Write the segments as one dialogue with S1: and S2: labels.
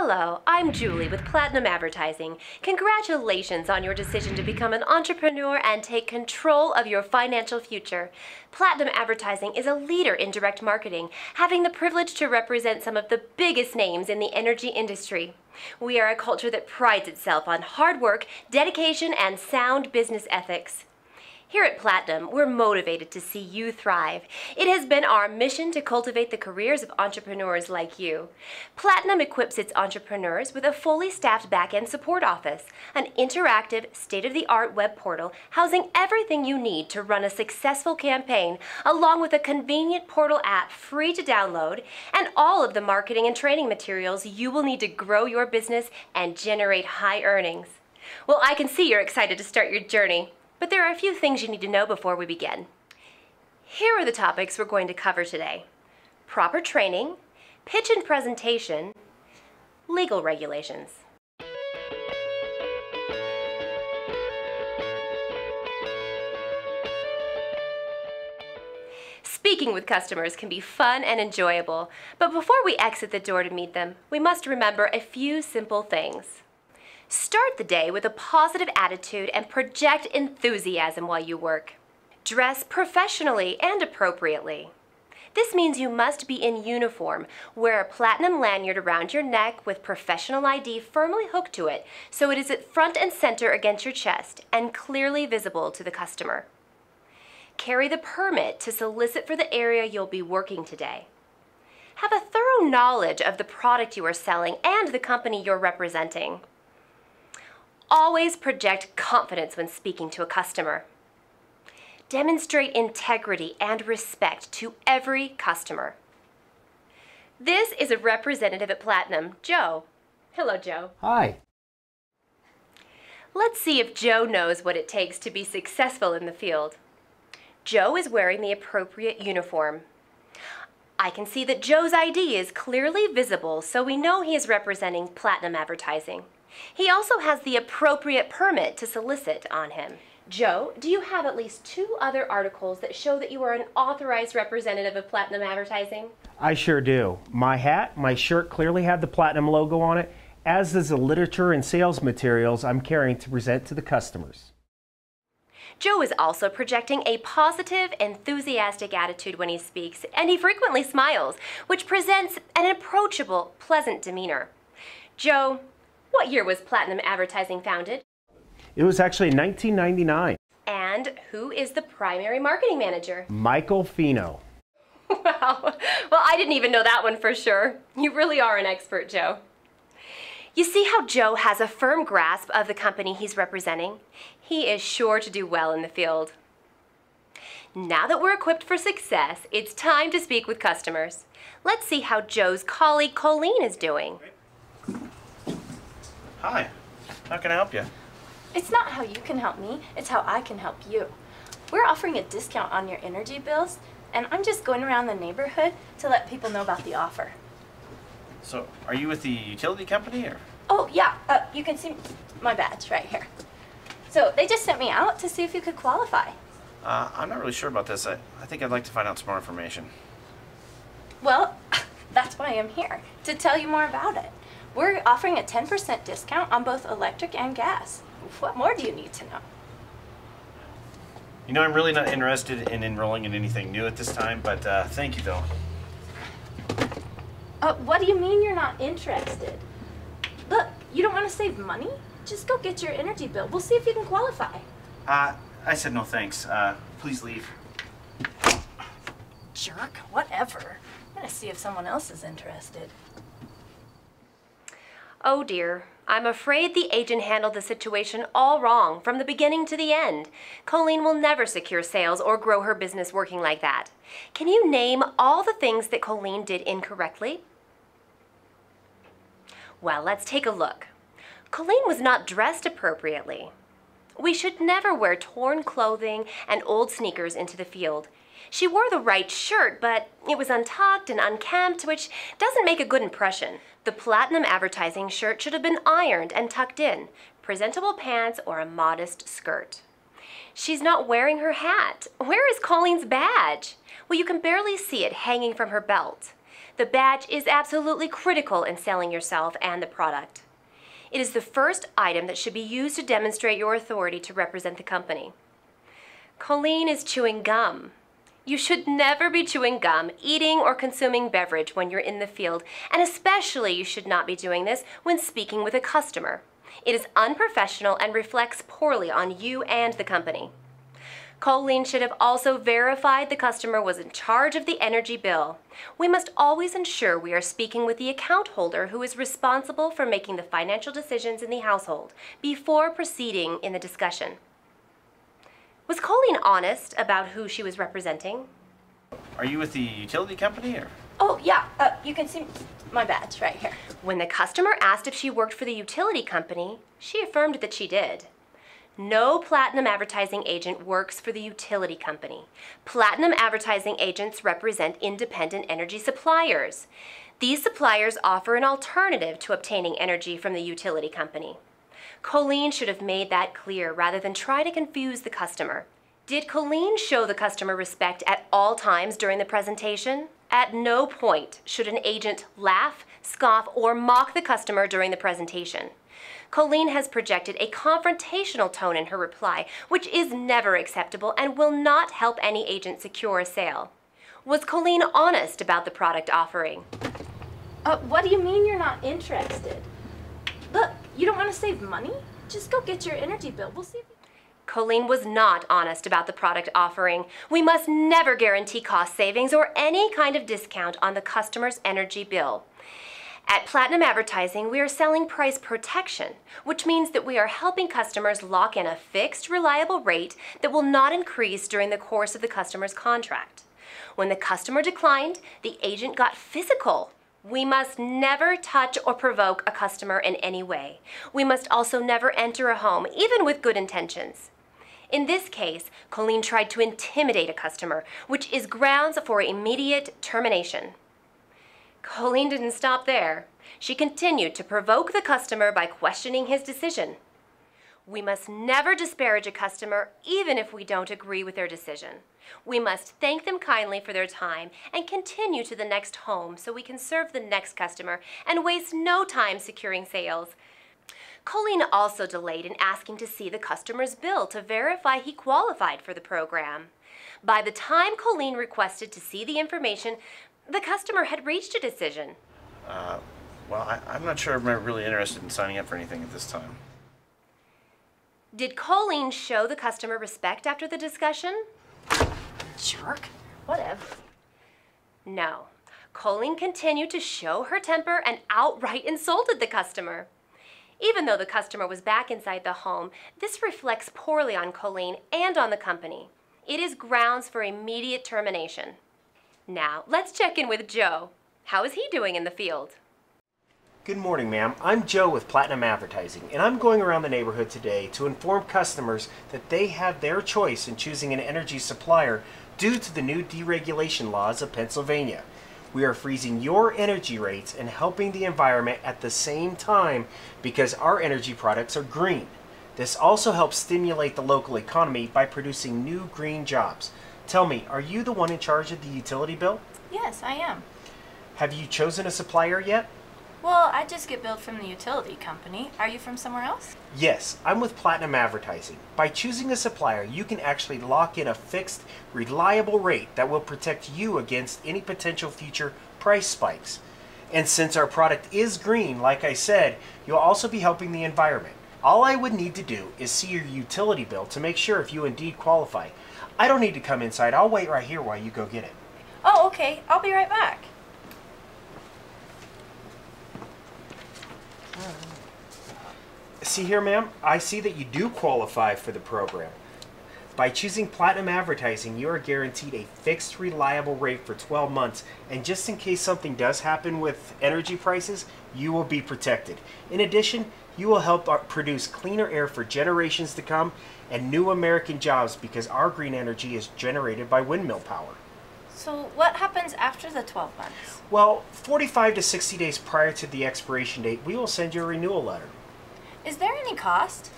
S1: Hello, I'm Julie with Platinum Advertising. Congratulations on your decision to become an entrepreneur and take control of your financial future. Platinum Advertising is a leader in direct marketing, having the privilege to represent some of the biggest names in the energy industry. We are a culture that prides itself on hard work, dedication, and sound business ethics. Here at Platinum, we're motivated to see you thrive. It has been our mission to cultivate the careers of entrepreneurs like you. Platinum equips its entrepreneurs with a fully staffed back-end support office, an interactive, state-of-the-art web portal housing everything you need to run a successful campaign, along with a convenient portal app free to download, and all of the marketing and training materials you will need to grow your business and generate high earnings. Well, I can see you're excited to start your journey. But there are a few things you need to know before we begin. Here are the topics we're going to cover today: proper training, pitch and presentation, legal regulations. Speaking with customers can be fun and enjoyable, but before we exit the door to meet them, we must remember a few simple things. Start the day with a positive attitude and project enthusiasm while you work. Dress professionally and appropriately. This means you must be in uniform, wear a platinum lanyard around your neck with professional ID firmly hooked to it so it is at front and center against your chest and clearly visible to the customer. Carry the permit to solicit for the area you'll be working today. Have a thorough knowledge of the product you are selling and the company you're representing. Always project confidence when speaking to a customer. Demonstrate integrity and respect to every customer. This is a representative at Platinum, Joe. Hello, Joe.
S2: Hi.
S1: Let's see if Joe knows what it takes to be successful in the field. Joe is wearing the appropriate uniform. I can see that Joe's ID is clearly visible, so we know he is representing Platinum Advertising. He also has the appropriate permit to solicit on him. Joe, do you have at least 2 other articles that show that you are an authorized representative of Platinum Advertising?
S2: I sure do. My hat, my shirt clearly have the Platinum logo on it, as does the literature and sales materials I'm carrying to present to the customers.
S1: Joe is also projecting a positive, enthusiastic attitude when he speaks, and he frequently smiles, which presents an approachable, pleasant demeanor. Joe, what year was Platinum Advertising founded?
S2: It was actually 1999.
S1: And who is the primary marketing manager?
S2: Michael Fino.
S1: Wow. Well, I didn't even know that one for sure. You really are an expert, Joe. You see how Joe has a firm grasp of the company he's representing? He is sure to do well in the field. Now that we're equipped for success, it's time to speak with customers. Let's see how Joe's colleague Colleen is doing.
S3: Hi, how can I help you?
S4: It's not how you can help me, it's how I can help you. We're offering a discount on your energy bills, and I'm just going around the neighborhood to let people know about the offer.
S3: So, are you with the utility company or?
S4: Oh yeah, you can see my badge right here. So they just sent me out to see if you could qualify.
S3: I'm not really sure about this. I think I'd like to find out some more information.
S4: Well, that's why I'm here, to tell you more about it. We're offering a 10% discount on both electric and gas. What more do you need to know?
S3: You know, I'm really not interested in enrolling in anything new at this time, but thank you though.
S4: What do you mean you're not interested? Look, you don't want to save money? Just go get your energy bill. We'll see if you can qualify.
S3: I said no thanks. Please leave.
S4: Jerk, whatever. I'm gonna see if someone else is interested.
S1: Oh dear, I'm afraid the agent handled the situation all wrong from the beginning to the end. Colleen will never secure sales or grow her business working like that. Can you name all the things that Colleen did incorrectly? Well, let's take a look. Colleen was not dressed appropriately. We should never wear torn clothing and old sneakers into the field. She wore the right shirt, but it was untucked and unkempt, which doesn't make a good impression. The Platinum Advertising shirt should have been ironed and tucked in, presentable pants or a modest skirt. She's not wearing her hat. Where is Colleen's badge? Well, you can barely see it hanging from her belt. The badge is absolutely critical in selling yourself and the product. It is the first item that should be used to demonstrate your authority to represent the company. Colleen is chewing gum. You should never be chewing gum, eating, or consuming beverage when you're in the field, and especially you should not be doing this when speaking with a customer. It is unprofessional and reflects poorly on you and the company. Colleen should have also verified the customer was in charge of the energy bill. We must always ensure we are speaking with the account holder who is responsible for making the financial decisions in the household before proceeding in the discussion. Was Colleen honest about who she was representing?
S3: Are you with the utility company or?
S4: Oh, yeah. You can see my badge right here.
S1: When the customer asked if she worked for the utility company, she affirmed that she did. No Platinum Advertising agent works for the utility company. Platinum Advertising agents represent independent energy suppliers. These suppliers offer an alternative to obtaining energy from the utility company. Colleen should have made that clear rather than try to confuse the customer. Did Colleen show the customer respect at all times during the presentation? At no point should an agent laugh, scoff, or mock the customer during the presentation. Colleen has projected a confrontational tone in her reply, which is never acceptable and will not help any agent secure a sale. Was Colleen honest about the product offering?
S4: What do you mean you're not interested? Look, you don't want to save money? Just go get your energy bill. We'll see if you...
S1: Colleen was not honest about the product offering. We must never guarantee cost savings or any kind of discount on the customer's energy bill. At Platinum Advertising, we are selling price protection, which means that we are helping customers lock in a fixed, reliable rate that will not increase during the course of the customer's contract. When the customer declined, the agent got physical. We must never touch or provoke a customer in any way. We must also never enter a home, even with good intentions. In this case, Colleen tried to intimidate a customer, which is grounds for immediate termination. Colleen didn't stop there. She continued to provoke the customer by questioning his decision. We must never disparage a customer, even if we don't agree with their decision. We must thank them kindly for their time and continue to the next home so we can serve the next customer and waste no time securing sales. Colleen also delayed in asking to see the customer's bill to verify he qualified for the program. By the time Colleen requested to see the information, the customer had reached a decision.
S3: Well, I'm not sure I'm really interested in signing up for anything at this time.
S1: Did Colleen show the customer respect after the discussion?
S4: Jerk. Whatever.
S1: No. Colleen continued to show her temper and outright insulted the customer. Even though the customer was back inside the home, this reflects poorly on Colleen and on the company. It is grounds for immediate termination. Now, let's check in with Joe. How is he doing in the field?
S2: Good morning, ma'am. I'm Joe with Platinum Advertising, and I'm going around the neighborhood today to inform customers that they have their choice in choosing an energy supplier due to the new deregulation laws of Pennsylvania. We are freezing your energy rates and helping the environment at the same time because our energy products are green. This also helps stimulate the local economy by producing new green jobs. Tell me, are you the one in charge of the utility bill?
S4: Yes, I am.
S2: Have you chosen a supplier yet?
S4: Well, I just get billed from the utility company. Are you from somewhere else?
S2: Yes, I'm with Platinum Advertising. By choosing a supplier, you can actually lock in a fixed, reliable rate that will protect you against any potential future price spikes. And since our product is green, like I said, you'll also be helping the environment. All I would need to do is see your utility bill to make sure if you indeed qualify. I don't need to come inside. I'll wait right here while you go get it.
S4: Oh, okay. I'll be right back.
S2: See here, ma'am, I see that you do qualify for the program. By choosing Platinum Advertising, you are guaranteed a fixed, reliable rate for 12 months, and just in case something does happen with energy prices, you will be protected. In addition, you will help produce cleaner air for generations to come and new American jobs because our green energy is generated by windmill power.
S4: So what happens after the 12 months?
S2: Well, 45 to 60 days prior to the expiration date, we will send you a renewal letter.
S4: Is there any cost?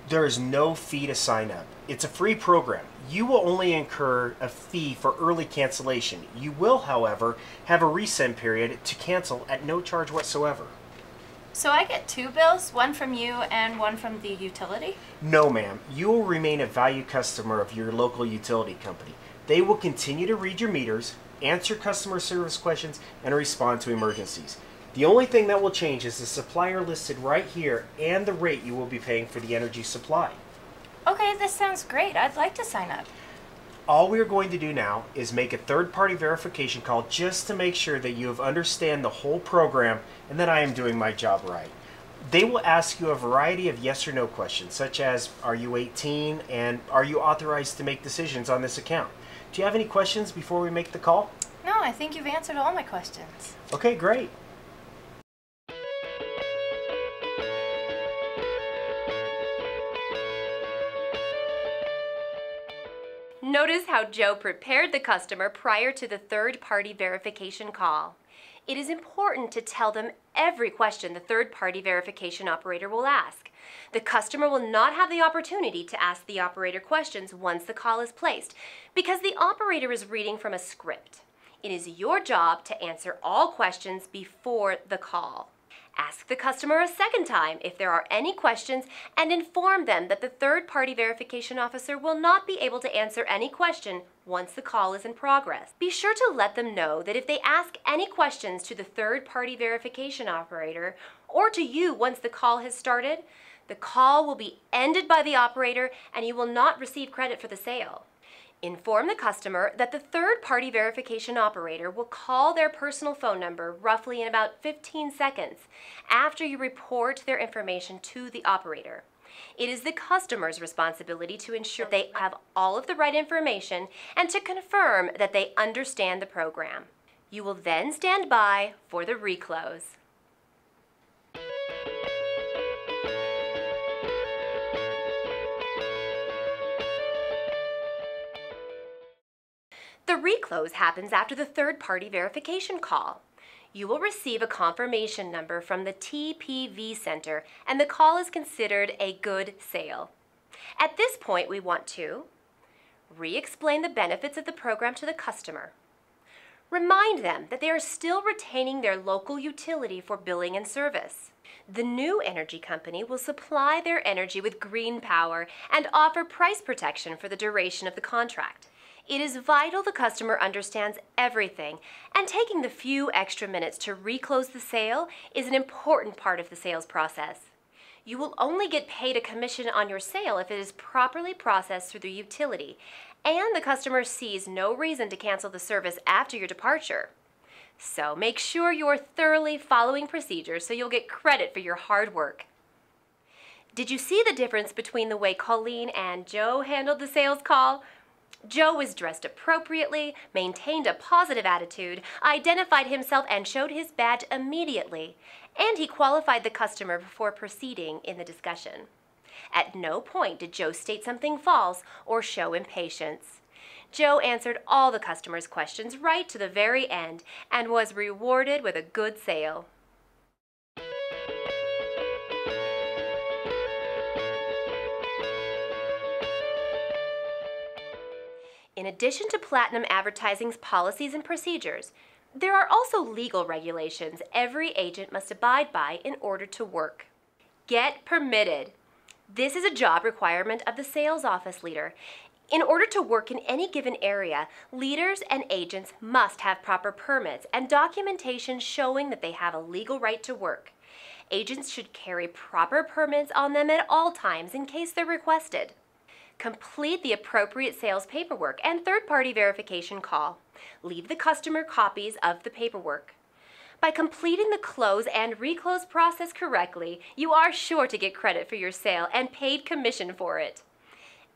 S2: There is no fee to sign up. It's a free program. You will only incur a fee for early cancellation. You will, however, have a resend period to cancel at no charge whatsoever.
S4: So I get two bills, one from you and one from the utility?
S2: No, ma'am. You will remain a valued customer of your local utility company. They will continue to read your meters, answer customer service questions, and respond to emergencies. The only thing that will change is the supplier listed right here and the rate you will be paying for the energy supply.
S4: Okay, this sounds great. I'd like to sign up.
S2: All we are going to do now is make a third-party verification call just to make sure that you have understand the whole program and that I am doing my job right. They will ask you a variety of yes or no questions, such as, are you 18 and are you authorized to make decisions on this account? Do you have any questions before we make the call?
S4: No, I think you've answered all my questions.
S2: Okay, great.
S1: Notice how Joe prepared the customer prior to the third-party verification call. It is important to tell them every question the third-party verification operator will ask. The customer will not have the opportunity to ask the operator questions once the call is placed because the operator is reading from a script. It is your job to answer all questions before the call. Ask the customer a second time if there are any questions and inform them that the third-party verification officer will not be able to answer any question once the call is in progress. Be sure to let them know that if they ask any questions to the third-party verification operator or to you once the call has started, the call will be ended by the operator and you will not receive credit for the sale. Inform the customer that the third-party verification operator will call their personal phone number roughly in about 15 seconds after you report their information to the operator. It is the customer's responsibility to ensure they have all of the right information and to confirm that they understand the program. You will then stand by for the reclose. The reclose happens after the third-party verification call. You will receive a confirmation number from the TPV Center and the call is considered a good sale. At this point, we want to re-explain the benefits of the program to the customer. Remind them that they are still retaining their local utility for billing and service. The new energy company will supply their energy with green power and offer price protection for the duration of the contract. It is vital the customer understands everything, and taking the few extra minutes to reclose the sale is an important part of the sales process. You will only get paid a commission on your sale if it is properly processed through the utility, and the customer sees no reason to cancel the service after your departure. So make sure you're thoroughly following procedures so you'll get credit for your hard work. Did you see the difference between the way Colleen and Joe handled the sales call? Joe was dressed appropriately, maintained a positive attitude, identified himself and showed his badge immediately, and he qualified the customer before proceeding in the discussion. At no point did Joe state something false or show impatience. Joe answered all the customer's questions right to the very end and was rewarded with a good sale. In addition to Platinum Advertising's policies and procedures, there are also legal regulations every agent must abide by in order to work. Get permitted. This is a job requirement of the sales office leader. In order to work in any given area, leaders and agents must have proper permits and documentation showing that they have a legal right to work. Agents should carry proper permits on them at all times in case they're requested. Complete the appropriate sales paperwork and third-party verification call. Leave the customer copies of the paperwork. By completing the close and reclose process correctly, you are sure to get credit for your sale and paid commission for it.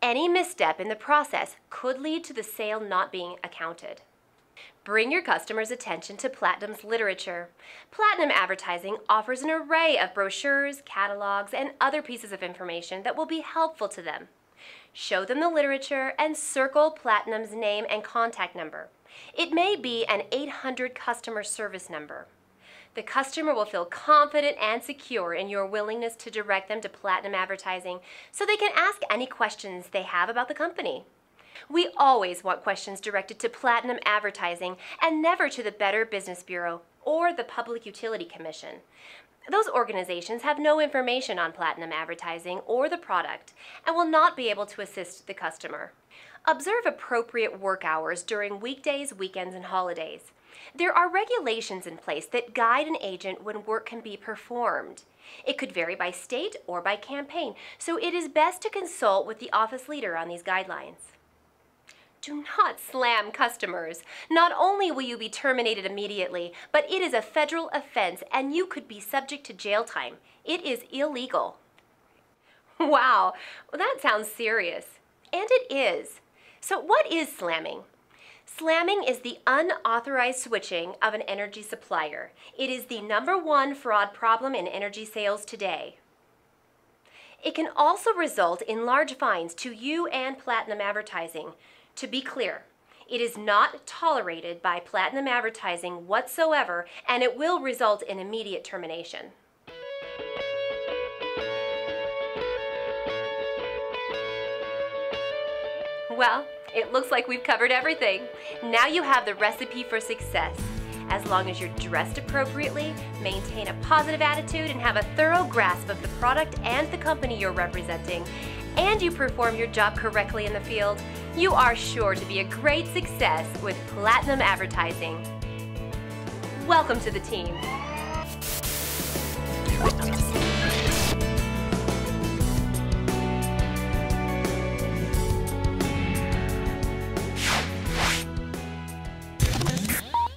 S1: Any misstep in the process could lead to the sale not being accounted. Bring your customers' attention to Platinum's literature. Platinum Advertising offers an array of brochures, catalogs, and other pieces of information that will be helpful to them. Show them the literature and circle Platinum's name and contact number. It may be an 800 customer service number. The customer will feel confident and secure in your willingness to direct them to Platinum Advertising so they can ask any questions they have about the company. We always want questions directed to Platinum Advertising and never to the Better Business Bureau or the Public Utility Commission. Those organizations have no information on Platinum Advertising or the product and will not be able to assist the customer. Observe appropriate work hours during weekdays, weekends, and holidays. There are regulations in place that guide an agent when work can be performed. It could vary by state or by campaign, so it is best to consult with the office leader on these guidelines. Do not slam customers. Not only will you be terminated immediately, but it is a federal offense and you could be subject to jail time. It is illegal. Wow, well, that sounds serious. And it is. So what is slamming? Slamming is the unauthorized switching of an energy supplier. It is the #1 fraud problem in energy sales today. It can also result in large fines to you and Platinum Advertising. To be clear, it is not tolerated by Platinum Advertising whatsoever, and it will result in immediate termination. Well, it looks like we've covered everything. Now you have the recipe for success. As long as you're dressed appropriately, maintain a positive attitude, and have a thorough grasp of the product and the company you're representing, and you perform your job correctly in the field, you are sure to be a great success with Platinum Advertising. Welcome to the team.